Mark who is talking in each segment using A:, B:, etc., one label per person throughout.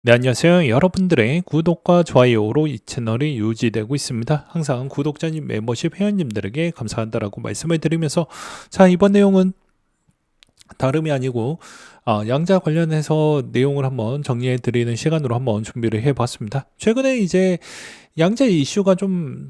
A: 네, 안녕하세요. 여러분들의 구독과 좋아요로 이 채널이 유지되고 있습니다. 항상 구독자님, 멤버십 회원님들에게 감사한다라고 말씀을 드리면서, 자, 이번 내용은 다름이 아니고 양자 관련해서 내용을 한번 정리해 드리는 시간으로 한번 준비를 해 봤습니다. 최근에 이제 양자 이슈가 좀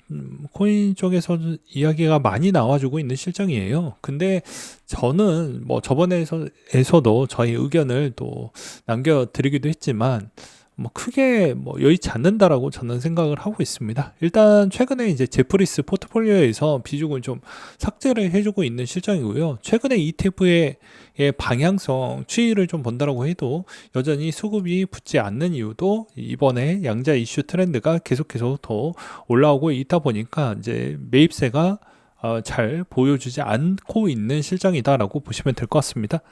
A: 코인 쪽에서 이야기가 많이 나와주고 있는 실정이에요. 근데 저는 뭐 저번에서도 저희 의견을 또 남겨드리기도 했지만 뭐 크게 뭐 여의치 않는다라고 저는 생각을 하고 있습니다. 일단 최근에 이제 제프리스 포트폴리오에서 비중을 좀 삭제를 해주고 있는 실정이고요. 최근에 ETF의 방향성 추이를 좀 본다라고 해도 여전히 수급이 붙지 않는 이유도 이번에 양자 이슈 트렌드가 계속해서 더 올라오고 있다 보니까 이제 매입세가 잘 보여주지 않고 있는 실정이다라고 보시면 될 것 같습니다.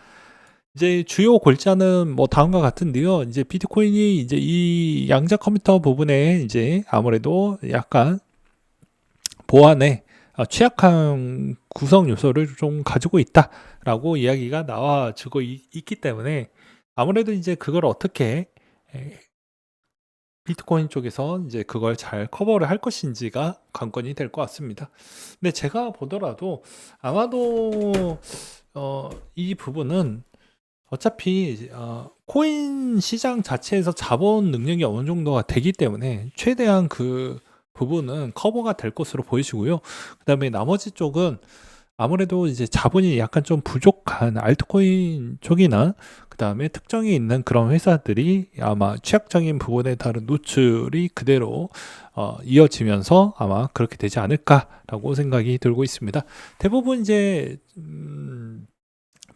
A: 이제 주요 골자는 뭐 다음과 같은데요. 이제 비트코인이 이제 이 양자 컴퓨터 부분에 이제 아무래도 약간 보안에 취약한 구성 요소를 좀 가지고 있다라고 이야기가 나와지고 있기 때문에 아무래도 이제 그걸 어떻게 비트코인 쪽에서 이제 그걸 잘 커버를 할 것인지가 관건이 될 것 같습니다. 근데 제가 보더라도 아마도 이 부분은 어차피 코인 시장 자체에서 자본 능력이 어느 정도가 되기 때문에 최대한 그 부분은 커버가 될 것으로 보이시고요. 그다음에 나머지 쪽은 아무래도 이제 자본이 약간 좀 부족한 알트코인 쪽이나 그다음에 특정이 있는 그런 회사들이 아마 취약적인 부분에 따른 노출이 그대로 이어지면서 아마 그렇게 되지 않을까라고 생각이 들고 있습니다. 대부분 이제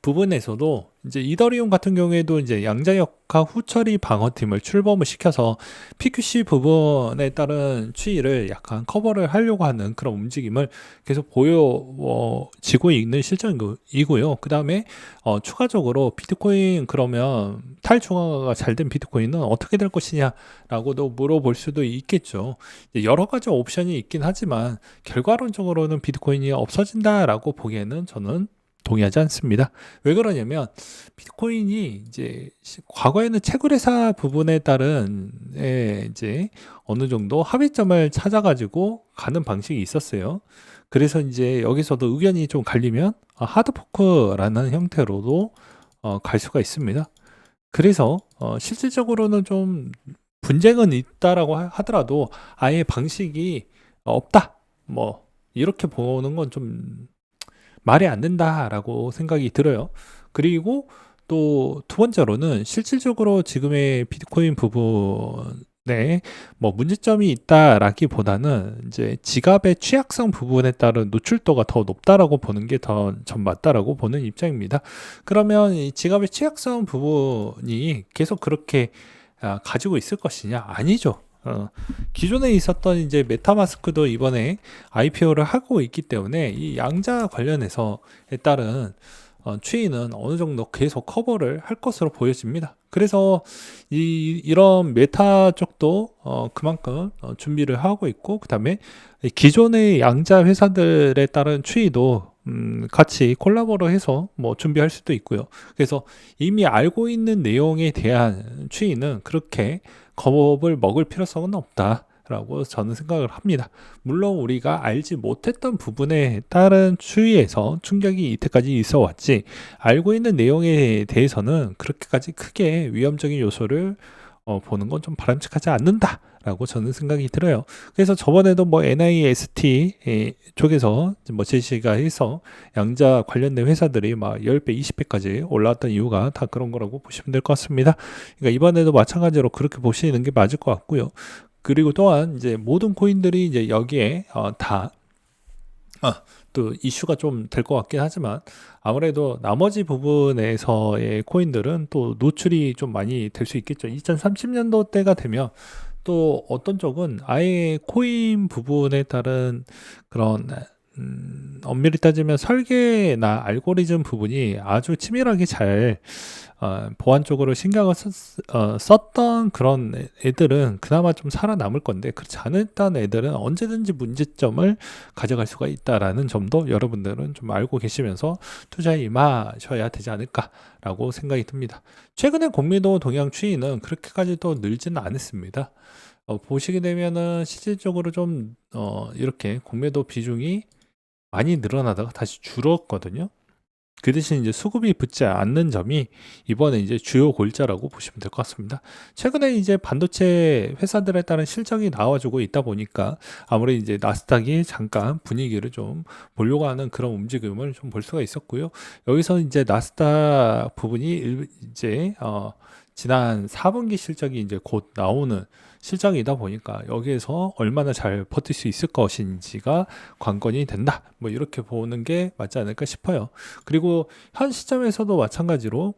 A: 부분에서도 이제 이더리움 같은 경우에도 이제 양자역학 후처리 방어팀을 출범을 시켜서 PQC 부분에 따른 추이를 약간 커버를 하려고 하는 그런 움직임을 계속 보여지고 있는 실정이고요. 그 다음에 추가적으로 비트코인 그러면 탈중앙화가 잘 된 비트코인은 어떻게 될 것이냐라고도 물어볼 수도 있겠죠. 여러 가지 옵션이 있긴 하지만 결과론적으로는 비트코인이 없어진다라고 보기에는 저는 동의하지 않습니다. 왜 그러냐면 비트코인이 이제 과거에는 채굴회사 부분에 따른 이제 어느 정도 합의점을 찾아가지고 가는 방식이 있었어요. 그래서 이제 여기서도 의견이 좀 갈리면 하드포크라는 형태로도 갈 수가 있습니다. 그래서 실질적으로는 좀 분쟁은 있다라고 하더라도 아예 방식이 없다. 뭐 이렇게 보는 건좀 말이 안 된다라고 생각이 들어요. 그리고 또 두 번째로는 실질적으로 지금의 비트코인 부분에 뭐 문제점이 있다라기보다는 이제 지갑의 취약성 부분에 따른 노출도가 더 높다라고 보는 게 더 전 맞다라고 보는 입장입니다. 그러면 이 지갑의 취약성 부분이 계속 그렇게 가지고 있을 것이냐? 아니죠. 기존에 있었던 이제 메타마스크도 이번에 IPO를 하고 있기 때문에 이 양자 관련해서에 따른 추이는 어느 정도 계속 커버를 할 것으로 보여집니다. 그래서 이런 메타 쪽도 그만큼 준비를 하고 있고, 그 다음에 기존의 양자 회사들에 따른 추이도 같이 콜라보를 해서 뭐 준비할 수도 있고요. 그래서 이미 알고 있는 내용에 대한 추이는 그렇게 겁을 먹을 필요성은 없다라고 저는 생각을 합니다. 물론 우리가 알지 못했던 부분에 따른 추이에서 충격이 이때까지 있어 왔지, 알고 있는 내용에 대해서는 그렇게까지 크게 위험적인 요소를 보는 건 좀 바람직하지 않는다라고 저는 생각이 들어요. 그래서 저번에도 뭐 NIST 쪽에서 뭐 제시가 해서 양자 관련된 회사들이 막 10배, 20배까지 올라왔던 이유가 다 그런 거라고 보시면 될 것 같습니다. 그러니까 이번에도 마찬가지로 그렇게 보시는 게 맞을 것 같고요. 그리고 또한 이제 모든 코인들이 이제 여기에 또 이슈가 좀 될 것 같긴 하지만 아무래도 나머지 부분에서의 코인들은 또 노출이 좀 많이 될 수 있겠죠. 2030년도 때가 되면 또 어떤 쪽은 아예 코인 부분에 따른 그런 엄밀히 따지면 설계나 알고리즘 부분이 아주 치밀하게 잘 보안 쪽으로 신경을 썼던 그런 애들은 그나마 좀 살아남을 건데, 그렇지 않았던 애들은 언제든지 문제점을 가져갈 수가 있다라는 점도 여러분들은 좀 알고 계시면서 투자에 임하셔야 되지 않을까라고 생각이 듭니다. 최근에 공매도 동향 추이는 그렇게까지 또 늘지는 않았습니다. 보시게 되면은 실질적으로 좀 이렇게 공매도 비중이 많이 늘어나다가 다시 줄었거든요. 그 대신 이제 수급이 붙지 않는 점이 이번에 이제 주요 골자라고 보시면 될 것 같습니다. 최근에 이제 반도체 회사들에 따른 실적이 나와주고 있다 보니까 아무래도 이제 나스닥이 잠깐 분위기를 좀 보려고 하는 그런 움직임을 좀 볼 수가 있었고요. 여기서 이제 나스닥 부분이 이제 지난 4분기 실적이 이제 곧 나오는 실적이다 보니까 여기에서 얼마나 잘 버틸 수 있을 것인지가 관건이 된다. 뭐 이렇게 보는 게 맞지 않을까 싶어요. 그리고 현 시점에서도 마찬가지로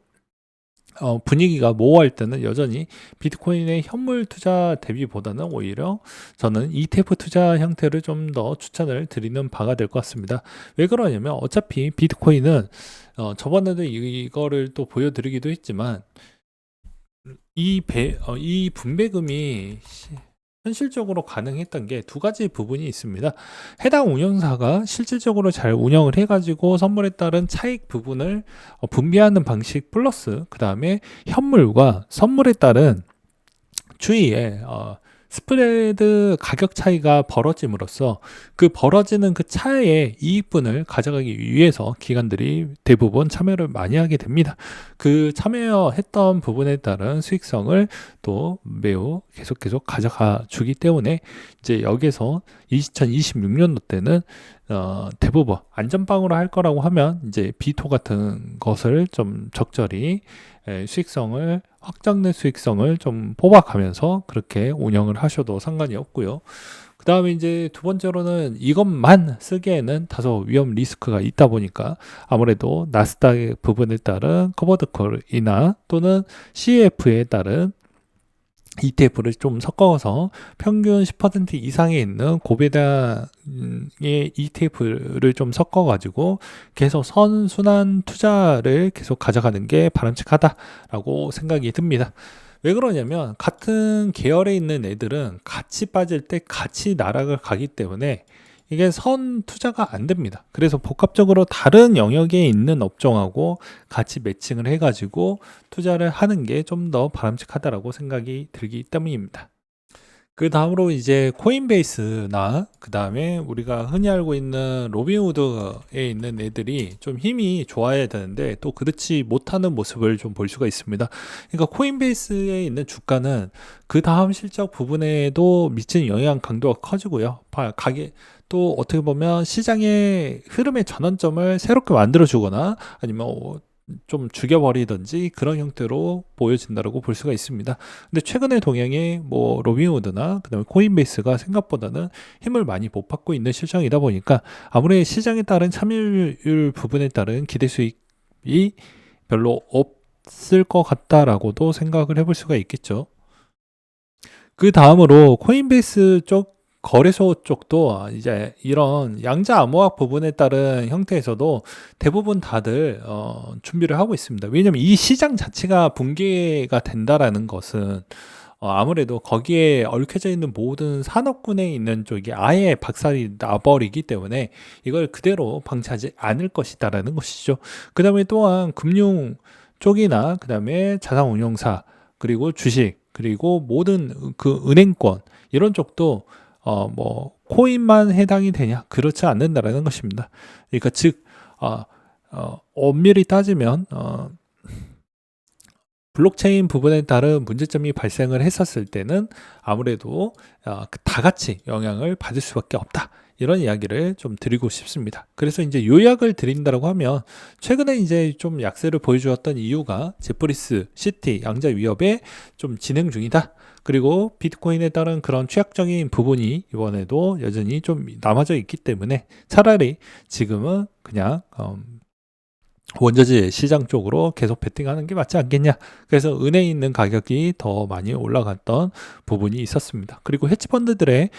A: 분위기가 모호할 때는 여전히 비트코인의 현물 투자 대비보다는 오히려 저는 ETF 투자 형태를 좀 더 추천을 드리는 바가 될 것 같습니다. 왜 그러냐면 어차피 비트코인은 저번에도 이거를 또 보여드리기도 했지만 이 분배금이 현실적으로 가능했던 게 두 가지 부분이 있습니다. 해당 운영사가 실질적으로 잘 운영을 해가지고 선물에 따른 차익 부분을 분배하는 방식 플러스 그 다음에 현물과 선물에 따른 추이에 스프레드 가격 차이가 벌어짐으로써 그 벌어지는 그 차이의 이익분을 가져가기 위해서 기관들이 대부분 참여를 많이 하게 됩니다. 그 참여했던 부분에 따른 수익성을 또 매우 계속 가져가 주기 때문에 이제 여기서 2026년도 때는 대부분 안전빵으로 할 거라고 하면 이제 비토 같은 것을 좀 적절히 수익성을 확정된 수익성을 좀 뽑아가면서 그렇게 운영을 하셔도 상관이 없고요. 그 다음에 이제 두 번째로는 이것만 쓰기에는 다소 위험 리스크가 있다 보니까 아무래도 나스닥 부분에 따른 커버드 콜이나 또는 CF에 따른 ETF를 좀 섞어서 평균 10% 이상에 있는 고배당의 ETF를 좀 섞어가지고 계속 선순환 투자를 계속 가져가는 게 바람직하다라고 생각이 듭니다. 왜 그러냐면 같은 계열에 있는 애들은 같이 빠질 때 같이 나락을 가기 때문에 이게 선 투자가 안 됩니다. 그래서 복합적으로 다른 영역에 있는 업종하고 같이 매칭을 해가지고 투자를 하는 게 좀 더 바람직하다라고 생각이 들기 때문입니다. 그 다음으로 이제 코인베이스나 그 다음에 우리가 흔히 알고 있는 로빈후드에 있는 애들이 좀 힘이 좋아야 되는데 또 그렇지 못하는 모습을 좀 볼 수가 있습니다. 그러니까 코인베이스에 있는 주가는 그 다음 실적 부분에도 미치는 영향 강도가 커지고요. 가게 또 어떻게 보면 시장의 흐름의 전환점을 새롭게 만들어 주거나 아니면 좀 죽여버리든지 그런 형태로 보여진다고 볼 수가 있습니다. 근데 최근의 동향에 뭐 로빈후드나 그다음에 코인베이스가 생각보다는 힘을 많이 못 받고 있는 실정이다 보니까 아무래도 시장에 따른 참여율 부분에 따른 기대 수익이 별로 없을 것 같다라고도 생각을 해볼 수가 있겠죠. 그 다음으로 코인베이스 쪽 거래소 쪽도 이제 이런 양자 암호학 부분에 따른 형태에서도 대부분 다들 준비를 하고 있습니다. 왜냐하면 이 시장 자체가 붕괴가 된다라는 것은 아무래도 거기에 얽혀져 있는 모든 산업군에 있는 쪽이 아예 박살이 나버리기 때문에 이걸 그대로 방치하지 않을 것이다라는 것이죠. 그 다음에 또한 금융 쪽이나 그 다음에 자산운용사 그리고 주식 그리고 모든 그 은행권 이런 쪽도 뭐 코인만 해당이 되냐? 그렇지 않는다라는 것입니다. 그러니까 즉 엄밀히 따지면 블록체인 부분에 따른 문제점이 발생을 했었을 때는 아무래도 다 같이 영향을 받을 수밖에 없다. 이런 이야기를 좀 드리고 싶습니다. 그래서 이제 요약을 드린다고 하면 최근에 이제 좀 약세를 보여주었던 이유가 제프리스 시티 양자 위협에 좀 진행 중이다. 그리고 비트코인에 따른 그런 취약적인 부분이 이번에도 여전히 좀 남아져 있기 때문에 차라리 지금은 그냥 원자재 시장 쪽으로 계속 베팅하는 게 맞지 않겠냐. 그래서 은행에 있는 가격이 더 많이 올라갔던 부분이 있었습니다. 그리고 헤지펀드들의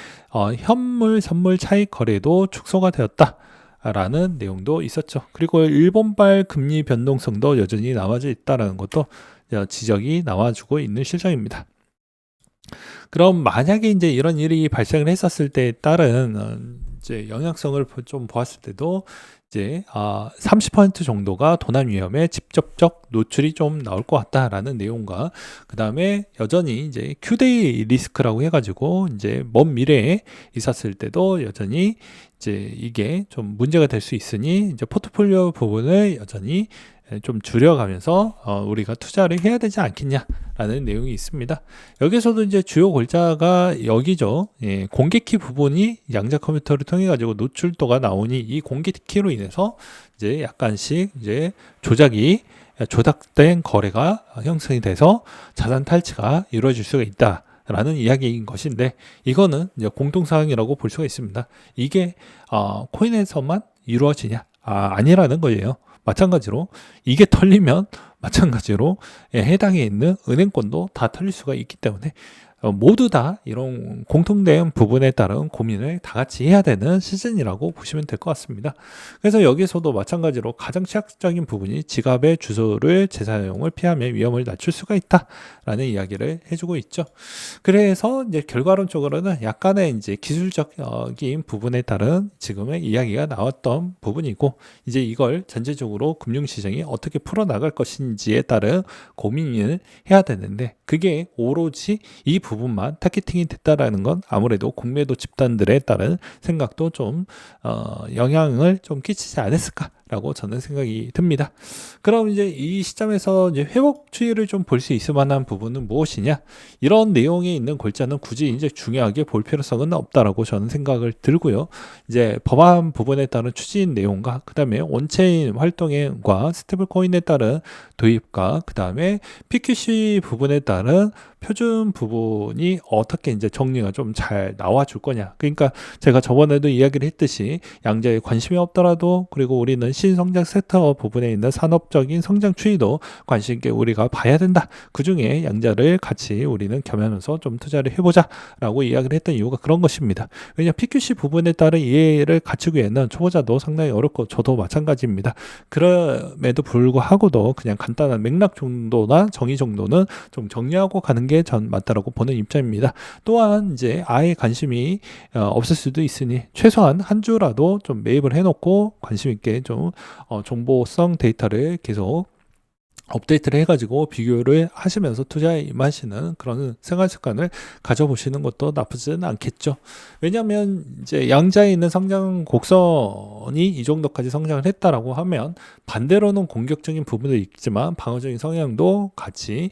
A: 현물 선물 차익 거래도 축소가 되었다 라는 내용도 있었죠. 그리고 일본발 금리 변동성도 여전히 남아져 있다는 것도 지적이 나와주고 있는 실정입니다. 그럼 만약에 이제 이런 일이 발생을 했었을 때에 따른 이제 영향성을 좀 보았을 때도 이제 30% 정도가 도난 위험에 직접적 노출이 좀 나올 것 같다라는 내용과, 그 다음에 여전히 이제 Q데이 리스크라고 해가지고 이제 먼 미래에 있었을 때도 여전히 이제 이게 좀 문제가 될 수 있으니 이제 포트폴리오 부분을 여전히 좀 줄여가면서 우리가 투자를 해야 되지 않겠냐라는 내용이 있습니다. 여기서도 이제 주요 골자가 여기죠. 예, 공개키 부분이 양자 컴퓨터를 통해 가지고 노출도가 나오니 이 공개키로 인해서 이제 약간씩 이제 조작된 거래가 형성이 돼서 자산 탈취가 이루어질 수가 있다. 라는 이야기인 것인데, 이거는 이제 공통사항이라고 볼 수가 있습니다. 이게 코인에서만 이루어지냐? 아니라는 거예요. 마찬가지로 이게 털리면 마찬가지로 해당에 있는 은행권도 다 털릴 수가 있기 때문에 모두 다 이런 공통된 부분에 따른 고민을 다 같이 해야 되는 시즌이라고 보시면 될 것 같습니다. 그래서 여기서도 마찬가지로 가장 취약적인 부분이 지갑의 주소를 재사용을 피하면 위험을 낮출 수가 있다라는 이야기를 해주고 있죠. 그래서 이제 결과론적으로는 약간의 이제 기술적인 부분에 따른 지금의 이야기가 나왔던 부분이고, 이제 이걸 전체적으로 금융시장이 어떻게 풀어나갈 것인지에 따른 고민을 해야 되는데, 그게 오로지 이 부분만 타겟팅이 됐다라는 건 아무래도 공매도 집단들에 따른 생각도 좀 영향을 좀 끼치지 않았을까라고 저는 생각이 듭니다. 그럼 이제 이 시점에서 이제 회복 추이를 좀 볼 수 있을 만한 부분은 무엇이냐? 이런 내용에 있는 골자는 굳이 이제 중요하게 볼 필요성은 없다라고 저는 생각을 들고요. 이제 법안 부분에 따른 추진 내용과 그다음에 온체인 활동과 스테이블 코인에 따른 도입과 그다음에 PQC 부분에 따른 표준 부분이 어떻게 이제 정리가 좀 잘 나와줄 거냐. 그러니까 제가 저번에도 이야기를 했듯이 양자에 관심이 없더라도, 그리고 우리는 신성장 섹터 부분에 있는 산업적인 성장 추이도 관심 있게 우리가 봐야 된다. 그 중에 양자를 같이 우리는 겸하면서 좀 투자를 해보자라고 이야기를 했던 이유가 그런 것입니다. 왜냐 PQC 부분에 따른 이해를 갖추기에는 초보자도 상당히 어렵고 저도 마찬가지입니다. 그럼에도 불구하고도 그냥 간단한 맥락 정도나 정의 정도는 좀 정리하고 가는 게 전 맞다라고 보는 입장입니다. 또한 이제 아예 관심이 없을 수도 있으니 최소한 한 주라도 좀 매입을 해놓고 관심 있게 좀 정보성 데이터를 계속 업데이트를 해가지고 비교를 하시면서 투자에 임하시는 그런 생활 습관을 가져보시는 것도 나쁘지는 않겠죠. 왜냐하면 이제 양자에 있는 성장 곡선이 이 정도까지 성장을 했다라고 하면 반대로는 공격적인 부분도 있지만 방어적인 성향도 같이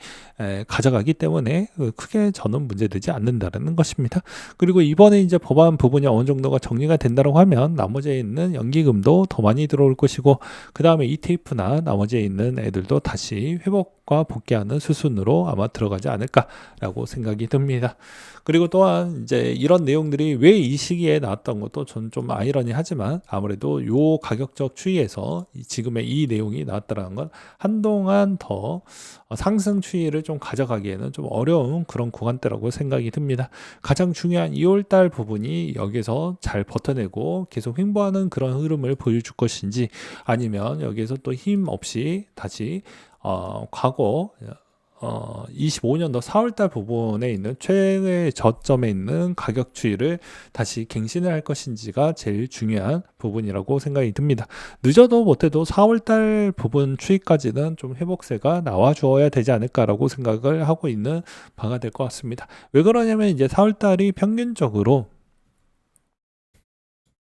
A: 가져가기 때문에 크게 저는 문제되지 않는다는 것입니다. 그리고 이번에 이제 법안 부분이 어느 정도가 정리가 된다고 하면 나머지에 있는 연기금도 더 많이 들어올 것이고, 그 다음에 ETF나 나머지에 있는 애들도 다시 회복과 복귀하는 수순으로 아마 들어가지 않을까라고 생각이 듭니다. 그리고 또한 이제 이런 내용들이 왜 이 시기에 나왔던 것도 저는 좀 아이러니하지만, 아무래도 요 가격적 추이에서 지금의 이 내용이 나왔다는 건 한동안 더 상승 추이를 좀 가져가기에는 좀 어려운 그런 구간대라고 생각이 듭니다. 가장 중요한 2월달 부분이 여기서 잘 버텨내고 계속 횡보하는 그런 흐름을 보여줄 것인지, 아니면 여기에서 또 힘 없이 다시 과거 25년도 4월달 부분에 있는 최대 저점에 있는 가격 추이를 다시 갱신을 할 것인지가 제일 중요한 부분이라고 생각이 듭니다. 늦어도 못해도 4월달 부분 추이까지는 좀 회복세가 나와 주어야 되지 않을까라고 생각을 하고 있는 바가 될 것 같습니다. 왜 그러냐면 이제 4월달이 평균적으로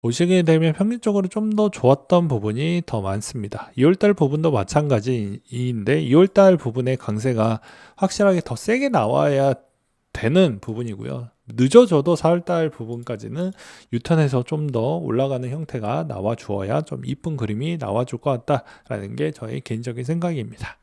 A: 보시게 되면 평균적으로 좀 더 좋았던 부분이 더 많습니다. 2월달 부분도 마찬가지인데 2월달 부분의 강세가 확실하게 더 세게 나와야 되는 부분이고요. 늦어져도 4월달 부분까지는 유턴해서 좀 더 올라가는 형태가 나와 주어야 좀 이쁜 그림이 나와 줄 것 같다라는 게 저의 개인적인 생각입니다.